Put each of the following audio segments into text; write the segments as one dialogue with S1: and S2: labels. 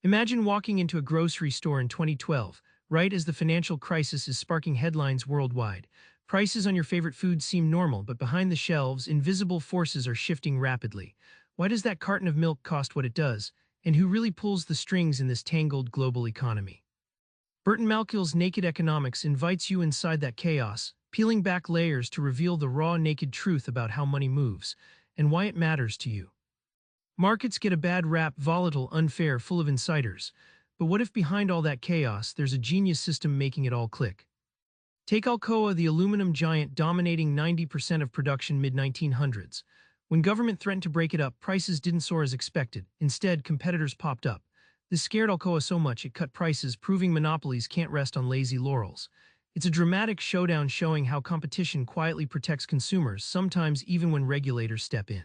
S1: Imagine walking into a grocery store in 2012, right as the financial crisis is sparking headlines worldwide. Prices on your favorite foods seem normal, but behind the shelves, invisible forces are shifting rapidly. Why does that carton of milk cost what it does? And who really pulls the strings in this tangled global economy? Burton Malkiel's Naked Economics invites you inside that chaos, peeling back layers to reveal the raw, naked truth about how money moves and why it matters to you. Markets get a bad rap, volatile, unfair, full of insiders. But what if behind all that chaos, there's a genius system making it all click? Take Alcoa, the aluminum giant dominating 90% of production mid-1900s. When government threatened to break it up, prices didn't soar as expected. Instead, competitors popped up. This scared Alcoa so much it cut prices, proving monopolies can't rest on lazy laurels. It's a dramatic showdown showing how competition quietly protects consumers, sometimes even when regulators step in.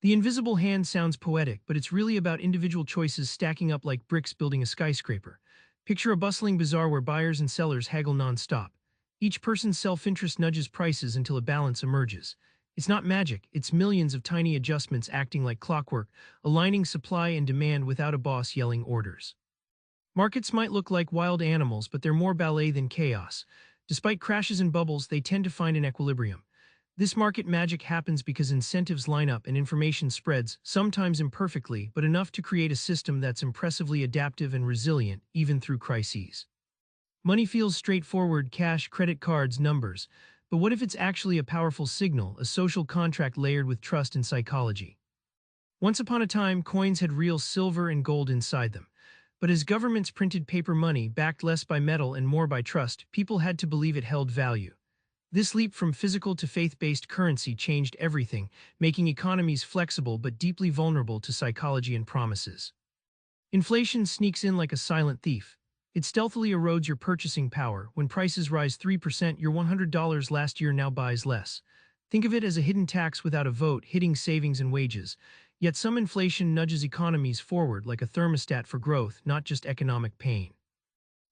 S1: The invisible hand sounds poetic, but it's really about individual choices stacking up like bricks building a skyscraper. Picture a bustling bazaar where buyers and sellers haggle non-stop. Each person's self-interest nudges prices until a balance emerges. It's not magic, it's millions of tiny adjustments acting like clockwork, aligning supply and demand without a boss yelling orders. Markets might look like wild animals, but they're more ballet than chaos. Despite crashes and bubbles, they tend to find an equilibrium. This market magic happens because incentives line up and information spreads, sometimes imperfectly, but enough to create a system that's impressively adaptive and resilient, even through crises. Money feels straightforward: cash, credit cards, numbers. But what if it's actually a powerful signal, a social contract layered with trust and psychology? Once upon a time, coins had real silver and gold inside them. But as governments printed paper money, backed less by metal and more by trust, people had to believe it held value. This leap from physical to faith-based currency changed everything, making economies flexible but deeply vulnerable to psychology and promises. Inflation sneaks in like a silent thief. It stealthily erodes your purchasing power. When prices rise 3%, your $100 last year now buys less. Think of it as a hidden tax without a vote, hitting savings and wages. Yet some inflation nudges economies forward like a thermostat for growth, not just economic pain.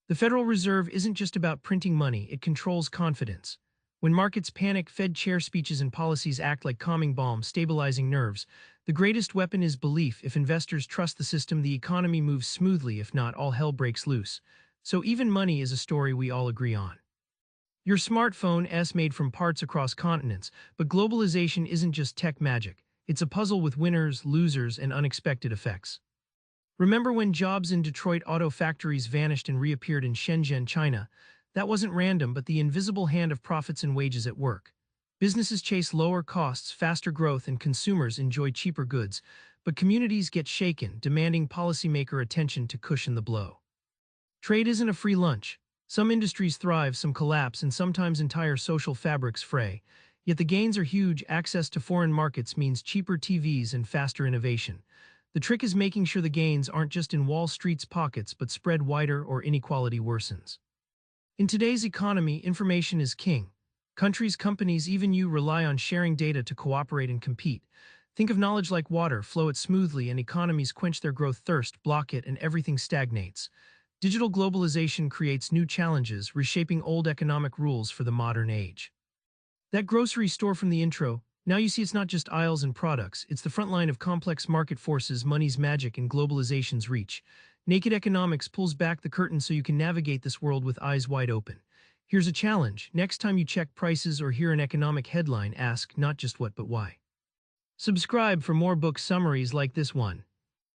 S1: The Federal Reserve isn't just about printing money, it controls confidence. When markets panic, Fed chair speeches and policies act like calming balm, stabilizing nerves. The greatest weapon is belief. If investors trust the system, the economy moves smoothly. If not, all hell breaks loose. So even money is a story we all agree on. Your smartphone is made from parts across continents, but globalization isn't just tech magic. It's a puzzle with winners, losers, and unexpected effects. Remember when jobs in Detroit auto factories vanished and reappeared in Shenzhen, China? That wasn't random, but the invisible hand of profits and wages at work. Businesses chase lower costs, faster growth, and consumers enjoy cheaper goods, but communities get shaken, demanding policymaker attention to cushion the blow. Trade isn't a free lunch. Some industries thrive, some collapse, and sometimes entire social fabrics fray. Yet the gains are huge. Access to foreign markets means cheaper TVs and faster innovation. The trick is making sure the gains aren't just in Wall Street's pockets but spread wider or inequality worsens. In today's economy, information is king. Countries, companies, even you rely on sharing data to cooperate and compete. Think of knowledge like water: flow it smoothly and economies quench their growth thirst, block it and everything stagnates. Digital globalization creates new challenges, reshaping old economic rules for the modern age. That grocery store from the intro, now you see it's not just aisles and products, it's the front line of complex market forces, money's magic, and globalization's reach. Naked Economics pulls back the curtain so you can navigate this world with eyes wide open. Here's a challenge: next time you check prices or hear an economic headline, ask not just what but why. Subscribe for more book summaries like this one.